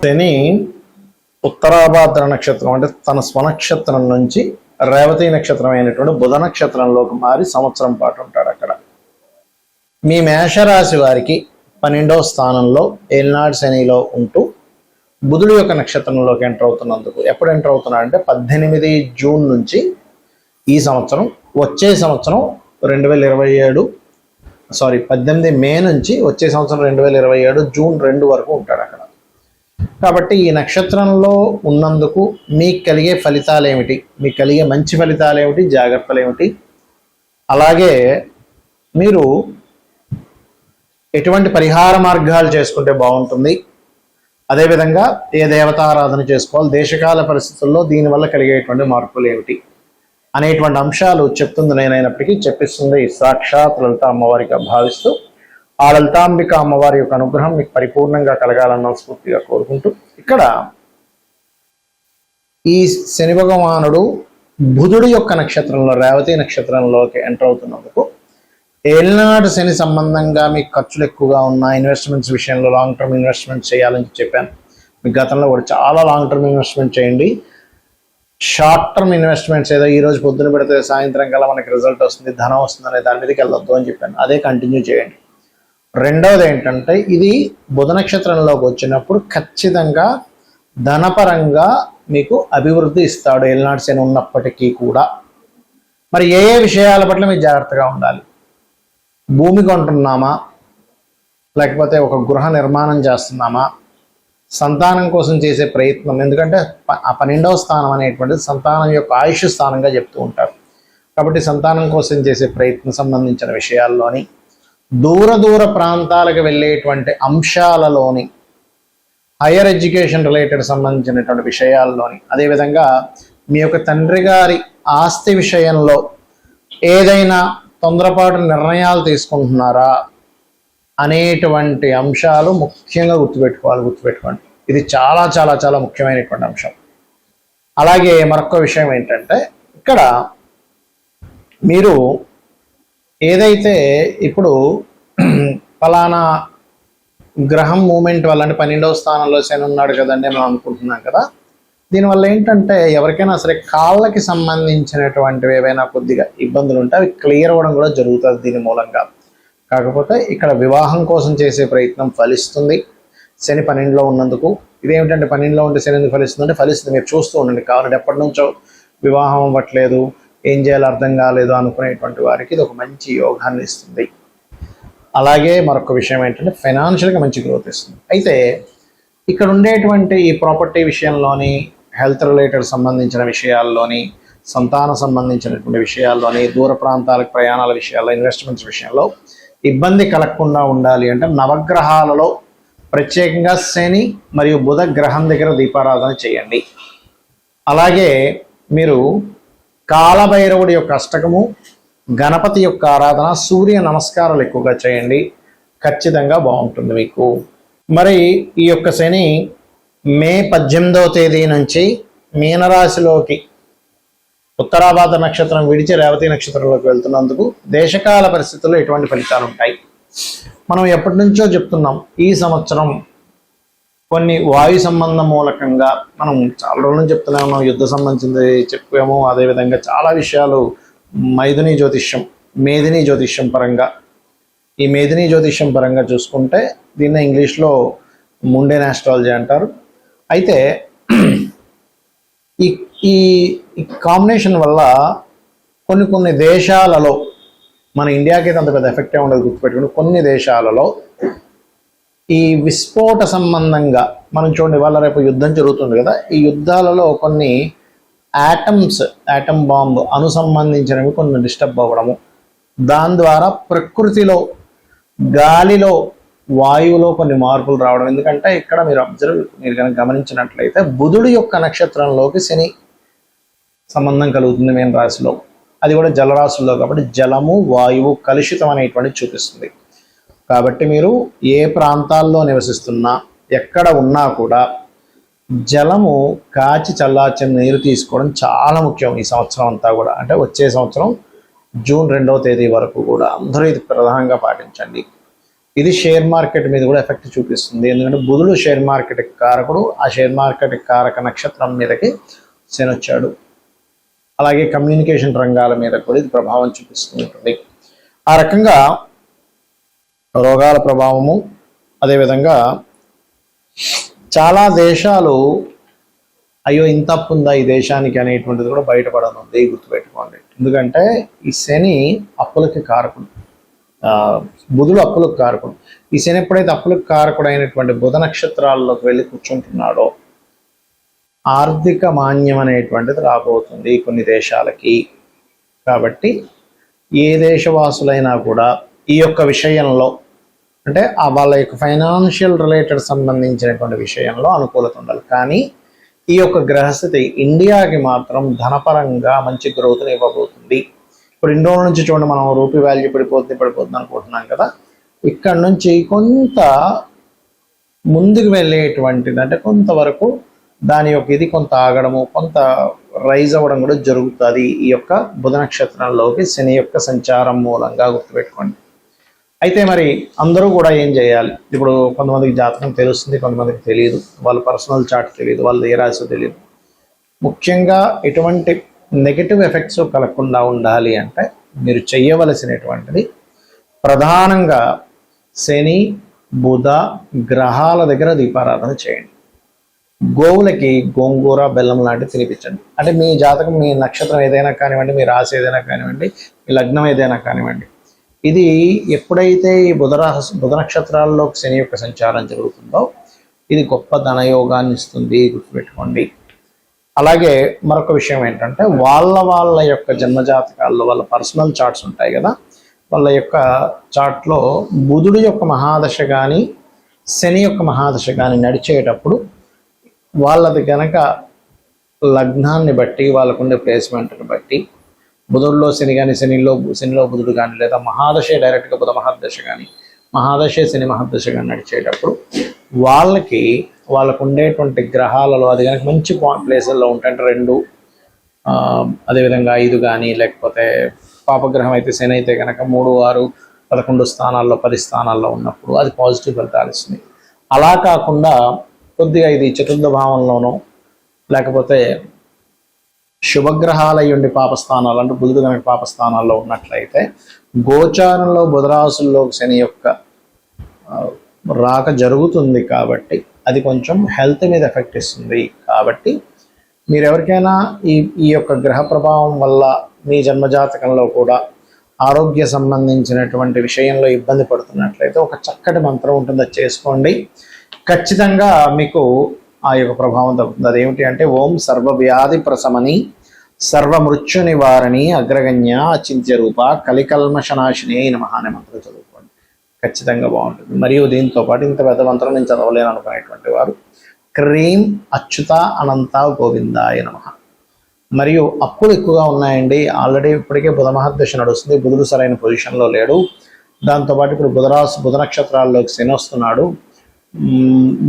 శని ఉత్తరాభాద్ర నక్షత్రం అంటే తన స్వనక్షత్రం నుంచి రేవతి నక్షత్రం అయినటువంటి బుధ నక్షత్రంలోకి మారి సంవత్సరం పాటు ఉంటాడు అక్కడ. మీ మేషరాశి వారికి 12వ స్థానంలో ఏలినాడు శనిలో ఉంటూ బుధుడు యొక్క నక్షత్రంలోకి ఎంటర్ అవుతున్నందుకు ఎప్పుడు ఎంటర్ అవుతున్నాడంటే 18 జూన్ నుంచి ఈ సంవత్సరం, వచ్చే సంవత్సరం 18 మే నుంచి వచ్చే సంవత్సరం 2027 జూన్ 2 వరకు ఉంటాడు అక్కడ. కాబట్టి ఈ నక్షత్రంలో ఉన్నందుకు మీకు కలిగే ఫలితాలు ఏమిటి, మీకు కలిగే మంచి ఫలితాలు ఏమిటి, జాగ్రత్తలు ఏమిటి, అలాగే మీరు ఎటువంటి పరిహార మార్గాలు చేసుకుంటే బాగుంటుంది, అదేవిధంగా ఏ దేవతారాధన చేసుకోవాలి, దేశకాల పరిస్థితుల్లో దీనివల్ల కలిగేటువంటి మార్పులు ఏమిటి అనేటువంటి అంశాలు చెప్తుంది నేనైనప్పటికీ చెప్పిస్తుంది సాక్షాత్ లలిత అమ్మవారిగా భావిస్తూ ఆ లలితాంబిక అమ్మవారి యొక్క అనుగ్రహం మీకు పరిపూర్ణంగా కలగాలన్న స్ఫూర్తిగా కోరుకుంటూ, ఇక్కడ ఈ శని భగవానుడు బుధుడు యొక్క నక్షత్రంలో రేవతి నక్షత్రంలోకి ఎంటర్ అవుతున్నందుకు ఏలినాడు శని సంబంధంగా మీకు ఖర్చులు ఎక్కువగా ఉన్న ఇన్వెస్ట్మెంట్స్ విషయంలో లాంగ్ టర్మ్ ఇన్వెస్ట్మెంట్ చేయాలని చెప్పాను. మీకు గతంలో కూడా చాలా లాంగ్ టర్మ్ ఇన్వెస్ట్మెంట్ చేయండి. షార్ట్ టర్మ్ ఇన్వెస్ట్మెంట్స్ ఏదో ఈ రోజు పొద్దున పెడితే సాయంత్రం కల్లా మనకి రిజల్ట్ వస్తుంది, ధనం వస్తుంది అనే దాని మీదకి వెళ్ళొద్దు అని చెప్పాను. అదే కంటిన్యూ చేయండి. రెండవది ఏంటంటే ఇది బుధ నక్షత్రంలోకి వచ్చినప్పుడు ఖచ్చితంగా ధనపరంగా మీకు అభివృద్ధి ఇస్తాడు ఏలినాడు శని ఉన్నప్పటికీ కూడా. మరి ఏ ఏ విషయాల పట్ల మీరు జాగ్రత్తగా ఉండాలి? భూమి కొంటున్నామా, లేకపోతే ఒక గృహ నిర్మాణం చేస్తున్నామా, సంతానం కోసం చేసే ప్రయత్నం, ఎందుకంటే ఆ 12వ స్థానం అనేటువంటిది సంతానం యొక్క ఆయుష్ స్థానంగా చెప్తూ ఉంటారు. కాబట్టి సంతానం కోసం చేసే ప్రయత్నం సంబంధించిన విషయాల్లోని, దూర ప్రాంతాలకు వెళ్ళేటువంటి అంశాలలోని, హైయర్ ఎడ్యుకేషన్ రిలేటెడ్ సంబంధించినటువంటి విషయాల్లోని, అదేవిధంగా మీ యొక్క తండ్రి గారి ఆస్తి విషయంలో ఏదైనా తొందరపాటు నిర్ణయాలు తీసుకుంటున్నారా అనేటువంటి అంశాలు ముఖ్యంగా గుర్తుపెట్టుకోండి. ఇది చాలా చాలా చాలా ముఖ్యమైనటువంటి అంశం. అలాగే మరొక విషయం ఏంటంటే ఇక్కడ మీరు ఏదైతే ఇప్పుడు ఫలానా గ్రహం మూమెంట్ వల్ల అంటే 12వ స్థానంలో శని ఉన్నాడు కదండి మనం అనుకుంటున్నాం కదా, దీనివల్ల ఏంటంటే ఎవరికైనా సరే కాళ్ళకి సంబంధించినటువంటివి ఏవైనా కొద్దిగా ఇబ్బందులు ఉంటే అవి క్లియర్ అవ్వడం కూడా జరుగుతుంది దీని మూలంగా. కాకపోతే ఇక్కడ వివాహం కోసం చేసే ప్రయత్నం ఫలిస్తుంది శని 12లో ఉన్నందుకు. ఇదేమిటంటే 12లో ఉంటే శని ఎందుకు ఫలిస్తుంది అంటే ఫలిస్తుంది, మీరు చూస్తూ ఉండండి. కాబట్టి ఎప్పటి నుంచో వివాహం అవ్వట్లేదు, ఏం చేయాలో అర్థం కాలేదు అనుకునేటువంటి వారికి ఇది ఒక మంచి యోగాన్ని ఇస్తుంది. అలాగే మరొక విషయం ఏంటంటే ఫైనాన్షియల్గా మంచి గ్రోత్ ఇస్తుంది. అయితే ఇక్కడ ఉండేటువంటి ఈ ప్రాపర్టీ విషయంలోని, హెల్త్ రిలేటెడ్ సంబంధించిన విషయాల్లోని, సంతాన సంబంధించినటువంటి విషయాల్లోని, దూర ప్రాంతాలకు ప్రయాణాల విషయాల్లో, ఇన్వెస్ట్మెంట్స్ విషయంలో ఇబ్బంది కలగకుండా ఉండాలి అంటే నవగ్రహాలలో ప్రత్యేకంగా శని మరియు బుధ గ్రహం దగ్గర దీపారాధన చేయండి. అలాగే మీరు కాలభైరవుడి యొక్క అష్టకము, గణపతి యొక్క ఆరాధన, సూర్య నమస్కారాలు ఎక్కువగా చేయండి. ఖచ్చితంగా బాగుంటుంది మీకు. మరి ఈ యొక్క శని మే 18వ తేదీ నుంచి మీనరాశిలోకి ఉత్తరాభాద్ర నక్షత్రం విడిచి రేవతి నక్షత్రంలోకి వెళ్తున్నందుకు దేశకాల పరిస్థితుల్లో ఎటువంటి ఫలితాలు ఉంటాయి మనం ఎప్పటి నుంచో చెప్తున్నాం. ఈ సంవత్సరం కొన్ని వాయు సంబంధం మూలకంగా మనం చాలా రోజుల నుంచి చెప్తూనే ఉన్నాం. యుద్ధ సంబంధించింది చెప్పాము. అదేవిధంగా చాలా విషయాలు మేదినీ జ్యోతిష్యం పరంగా, ఈ మేదినీ జ్యోతిష్యం పరంగా చూసుకుంటే దీన్ని ఇంగ్లీష్లో ముండేన్ ఆస్ట్రాలజీ అంటారు. అయితే ఈ ఈ కాంబినేషన్ వల్ల కొన్ని దేశాలలో, మన ఇండియాకి అయితే అంత పెద్ద ఎఫెక్ట్ ఉండదు గుర్తుపెట్టుకుని, కొన్ని దేశాలలో ఈ విస్ఫోట సంబంధంగా మనం చూడండి, వాళ్ళ రేపు యుద్ధం జరుగుతుంది కదా, ఈ యుద్ధాలలో కొన్ని యాటమ్ బాంబు అనుసంబంధించినవి కొన్ని డిస్టర్బ్ అవ్వడము, దాని ద్వారా ప్రకృతిలో, గాలిలో, వాయువులో కొన్ని మార్పులు రావడం. ఎందుకంటే ఇక్కడ మీరు కనుక గమనించినట్లయితే బుధుడు యొక్క నక్షత్రంలోకి శని సంబంధం కలుగుతుంది మీన రాశిలో, అది కూడా జలరాశుల్లో. కాబట్టి జలము, వాయువు కలుషితం అనేటువంటి చూపిస్తుంది. కాబట్టి మీరు ఏ ప్రాంతాల్లో నివసిస్తున్నా, ఎక్కడ ఉన్నా కూడా జలము కాచి చల్లార్చిన నీరు తీసుకోవడం చాలా ముఖ్యం ఈ సంవత్సరం అంతా కూడా. అంటే వచ్చే సంవత్సరం జూన్ 2వ తేదీ వరకు కూడా అందరూ ఇది ప్రధానంగా పాటించండి. ఇది షేర్ మార్కెట్ మీద కూడా ఎఫెక్ట్ చూపిస్తుంది. ఎందుకంటే బుధుడు షేర్ మార్కెట్ కారకుడు, ఆ షేర్ మార్కెట్ కారక నక్షత్రం మీదకి శని వచ్చాడు. అలాగే కమ్యూనికేషన్ రంగాల మీద కూడా ఇది ప్రభావం చూపిస్తుంటుంది. ఆ రకంగా రోగాల ప్రభావము, అదేవిధంగా చాలా దేశాలు అయ్యో ఇంత అప్పు ఉందా ఈ దేశానికి అనేటువంటిది కూడా బయటపడనుంది, గుర్తుపెట్టుకోండి. ఎందుకంటే ఈ శని అప్పులకి కారకుడు, బుధుడు అప్పులకు కారకుడు. ఈ శని ఎప్పుడైతే అప్పులకు కారకుడు అయినటువంటి బుధ నక్షత్రాల్లోకి వెళ్ళి కూర్చుంటున్నాడో ఆర్థిక మాన్యం అనేటువంటిది రాబోతుంది కొన్ని దేశాలకి. కాబట్టి ఏ దేశవాసులైనా కూడా ఈ యొక్క విషయంలో, అంటే వాళ్ళ యొక్క ఫైనాన్షియల్ రిలేటెడ్ సంబంధించినటువంటి విషయంలో అనుకూలత ఉండాలి. కానీ ఈ యొక్క గ్రహస్థితి ఇండియాకి మాత్రం ధనపరంగా మంచి గ్రోత్ని ఇవ్వబోతుంది. ఇప్పుడు ఇన్ని రోజుల నుంచి చూడండి, మనం రూపీ వాల్యూ పడిపోతుంది అనుకుంటున్నాం కదా, ఇక్కడ నుంచి కొంత ముందుకు వెళ్ళేటువంటిది, అంటే కొంతవరకు దాని యొక్క ఇది కొంత ఆగడము, కొంత రైజ్ అవ్వడం కూడా జరుగుతుంది ఈ యొక్క బుధ నక్షత్రంలోకి శని యొక్క సంచారం మూలంగా, గుర్తుపెట్టుకోండి. అయితే మరి అందరూ కూడా ఏం చేయాలి? ఇప్పుడు కొంతమందికి జాతకం తెలుస్తుంది, కొంతమందికి తెలియదు, వాళ్ళ పర్సనల్ చార్ట్ తెలియదు, వాళ్ళ ఏ రాశి తెలియదు. ముఖ్యంగా ఎటువంటి నెగటివ్ ఎఫెక్ట్స్ కలగకుండా ఉండాలి అంటే మీరు చేయవలసినటువంటిది ప్రధానంగా శని బుధ గ్రహాల దగ్గర దీపారాధన చేయండి. గోవులకి గోంగూర బెల్లం లాంటివి తినిపించండి. అంటే మీ జాతకం, మీ నక్షత్రం ఏదైనా కానివ్వండి, మీ రాశి ఏదైనా కానివ్వండి, మీ లగ్నం ఏదైనా కానివ్వండి, ఇది ఎప్పుడైతే ఈ బుధ నక్షత్రాల్లోకి శని యొక్క సంచారం జరుగుతుందో ఇది గొప్ప ధనయోగాన్ని ఇస్తుంది, గుర్తుపెట్టుకోండి. అలాగే మరొక విషయం ఏంటంటే వాళ్ళ యొక్క జన్మజాతకాల్లో వాళ్ళ పర్సనల్ చార్ట్స్ ఉంటాయి కదా, వాళ్ళ యొక్క చార్ట్లో బుధుడి యొక్క మహాదశ కానీ శని యొక్క మహాదశ కానీ నడిచేటప్పుడు వాళ్ళది కనుక లగ్నాన్ని బట్టి, వాళ్ళకుండే ప్లేస్మెంట్ని బట్టి, బుధుడిలో శని కానీ శనిలో బుధుడు కానీ, లేదా మహాదశే డైరెక్ట్గా బుధ మహాదశ కానీ మహాదశే శని మహాదశ కానీ నడిచేటప్పుడు వాళ్ళకు ఉండేటువంటి గ్రహాలలో అది కనుక మంచి ప్లేసుల్లో ఉంటాయంటే 2, అదేవిధంగా 5 కానీ, లేకపోతే పాపగ్రహం అయితే శని అయితే కనుక 3, 6, 11 స్థానాల్లో 10 స్థానాల్లో ఉన్నప్పుడు అది పాజిటివ్ ఫలితాలు ఇస్తుంది. అలా కాకుండా కొద్దిగా ఇది చతుర్థ భావంలోనో లేకపోతే శుభగ్రహాలయ్యుండి పాపస్థానాలు, అంటే బుధుడు కనుక పాపస్థానాల్లో ఉన్నట్లయితే గోచారంలో బుధరాశుల్లో శని యొక్క రాక జరుగుతుంది. కాబట్టి అది కొంచెం హెల్త్ మీద ఎఫెక్ట్ ఇస్తుంది. కాబట్టి మీరు ఎవరికైనా ఈ యొక్క గ్రహ ప్రభావం వల్ల మీ జన్మజాతకంలో కూడా ఆరోగ్య సంబంధించినటువంటి విషయంలో ఇబ్బంది పడుతున్నట్లయితే ఒక చక్కటి మంత్రం ఉంటుంది, అది చేసుకోండి. ఖచ్చితంగా మీకు ఆ యొక్క ప్రభావం తగ్గుతుంది. అదేమిటి అంటే ఓం సర్వవ్యాధి ప్రశమని సర్వమృత్యు నివారణి అగ్రగణ్య అచింత్య రూప కలికల్మషనాశిని నమః అనే మంత్రం చదువుకోండి, ఖచ్చితంగా బాగుంటుంది. మరియు దీంతో పాటు ఇంత పెద్ద మంత్రం నేను చదవలేను అనుకునేటువంటి వారు క్రీం అచ్యుత అనంత గోవిందాయ నమః. మరియు అప్పులు ఎక్కువగా ఉన్నాయండి, ఆల్రెడీ ఇప్పటికే బుధ మహాదశ నడుస్తుంది, బుధుడు సరైన పొజిషన్లో లేడు, దాంతోపాటు ఇప్పుడు బుధ నక్షత్రాల్లోకి శని వస్తున్నాడు,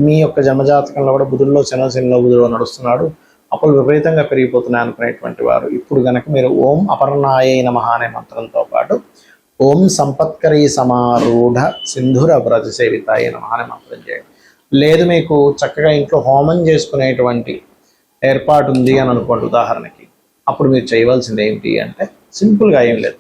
మీ యొక్క జన్మజాతకంలో కూడా బుధుల్లో శనిలో బుధుడు నడుస్తున్నాడు, అప్పులు విపరీతంగా పెరిగిపోతున్నాయి అనుకునేటువంటి వారు ఇప్పుడు గనక మీరు ఓం అపర్ణాయ నమః అనే మంత్రంతో పాటు ఓం సంపత్కరీ సమారూఢ సింధుర వ్రత సేవితాయ నమః అనే మంత్రం చేయండి. లేదు మీకు చక్కగా ఇంట్లో హోమం చేసుకునేటువంటి ఏర్పాటు ఉంది అని అనుకోండి ఉదాహరణకి, అప్పుడు మీరు చేయవలసింది ఏంటి అంటే సింపుల్గా ఏం లేదు,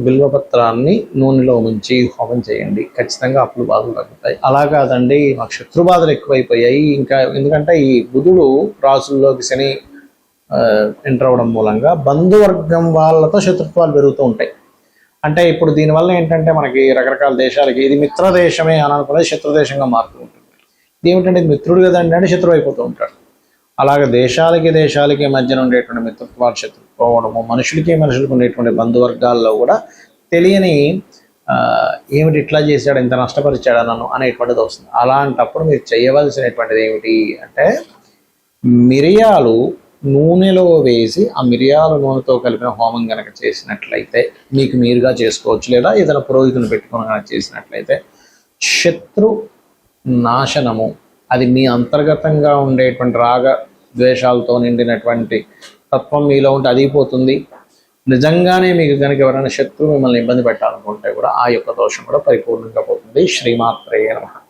బిల్వపత్రాన్ని నూనెలో ముంచి హోమం చేయండి, ఖచ్చితంగా అప్పులు బాధలు తగ్గుతాయి. అలా కాదండి మాకు శత్రు బాధలు ఎక్కువైపోయాయి, ఇంకా ఎందుకంటే ఈ బుధుడు రాసుల్లోకి శని ఎంటర్ అవ్వడం మూలంగా బంధువర్గం వాళ్ళతో శత్రుత్వాలు పెరుగుతూ ఉంటాయి. అంటే ఇప్పుడు దీనివల్ల ఏంటంటే మనకి రకరకాల దేశాలకి ఇది మిత్ర దేశమే అని అనుకునేది శత్రుదేశంగా మారుతూ ఉంటుంది. ఇది ఏమిటంటే మిత్రుడు కదండి అంటే శత్రువు అయిపోతూ ఉంటాడు. అలాగే దేశాలకి మధ్యన ఉండేటువంటి మిత్రత్వాలు శత్రుత్వం అవడము, మనుషులకు ఉండేటువంటి బంధువర్గాల్లో కూడా తెలియని ఏమిటి ఇట్లా చేశాడు, ఇంత నష్టపరిచాడు నన్ను అనేటువంటిది వస్తుంది. అలాంటప్పుడు మీరు చేయవలసినటువంటిది ఏమిటి అంటే మిరియాలు నూనెలో వేసి ఆ మిరియాల నూనెతో కలిపిన హోమం కనుక చేసినట్లయితే మీకు మీరుగా చేసుకోవచ్చు, లేదా ఏదైనా పురోహితుని పెట్టుకుని కనుక చేసినట్లయితే శత్రు నాశనము, అది మీ అంతర్గతంగా ఉండేటువంటి రాగ ద్వేషాలతో నిండినటువంటి తత్వం మీలో ఉంటే అది పోతుంది. నిజంగానే మీకు కనుక ఎవరైనా శత్రువు మిమ్మల్ని ఇబ్బంది పెట్టాలనుకుంటే కూడా ఆ యొక్క దోషం కూడా పరిపూర్ణంగా పోతుంది. శ్రీమాత్రేయ నమః.